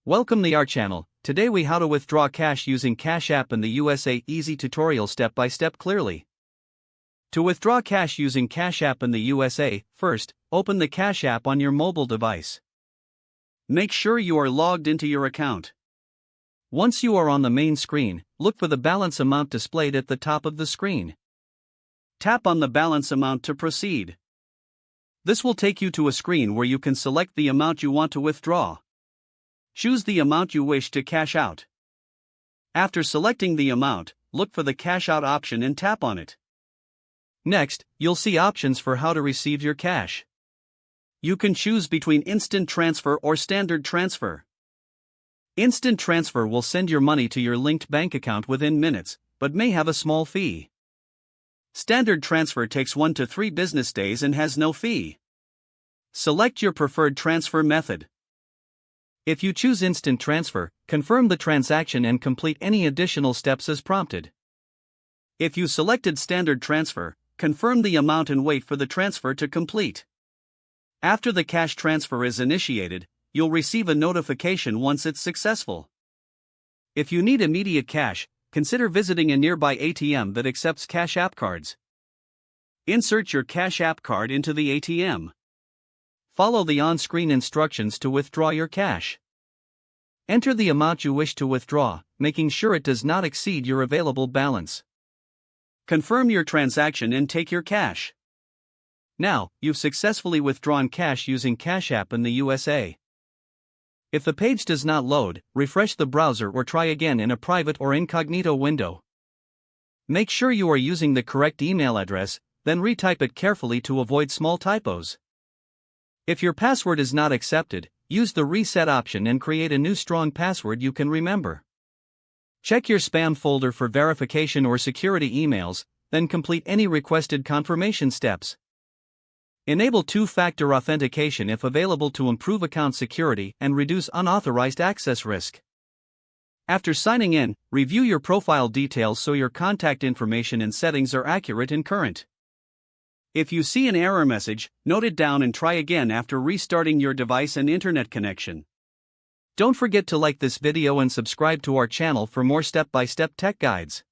Welcome to our channel. Today we how to withdraw cash using Cash App in the USA. Easy tutorial step by step clearly. To withdraw cash using Cash App in the USA, first, open the Cash App on your mobile device. Make sure you are logged into your account. Once you are on the main screen, look for the balance amount displayed at the top of the screen. Tap on the balance amount to proceed. This will take you to a screen where you can select the amount you want to withdraw. Choose the amount you wish to cash out. After selecting the amount, look for the Cash Out option and tap on it. Next, you'll see options for how to receive your cash. You can choose between Instant Transfer or Standard Transfer. Instant Transfer will send your money to your linked bank account within minutes, but may have a small fee. Standard Transfer takes 1 to 3 business days and has no fee. Select your preferred transfer method. If you choose Instant Transfer, confirm the transaction and complete any additional steps as prompted. If you selected Standard Transfer, confirm the amount and wait for the transfer to complete. After the cash transfer is initiated, you'll receive a notification once it's successful. If you need immediate cash, consider visiting a nearby ATM that accepts Cash App cards. Insert your Cash App card into the ATM. Follow the on-screen instructions to withdraw your cash. Enter the amount you wish to withdraw, making sure it does not exceed your available balance. Confirm your transaction and take your cash. Now, you've successfully withdrawn cash using Cash App in the USA. If the page does not load, refresh the browser or try again in a private or incognito window. Make sure you are using the correct email address, then retype it carefully to avoid small typos. If your password is not accepted, use the reset option and create a new strong password you can remember. Check your spam folder for verification or security emails, then complete any requested confirmation steps. Enable two-factor authentication if available to improve account security and reduce unauthorized access risk. After signing in, review your profile details so your contact information and settings are accurate and current. If you see an error message, note it down and try again after restarting your device and internet connection. Don't forget to like this video and subscribe to our channel for more step-by-step tech guides.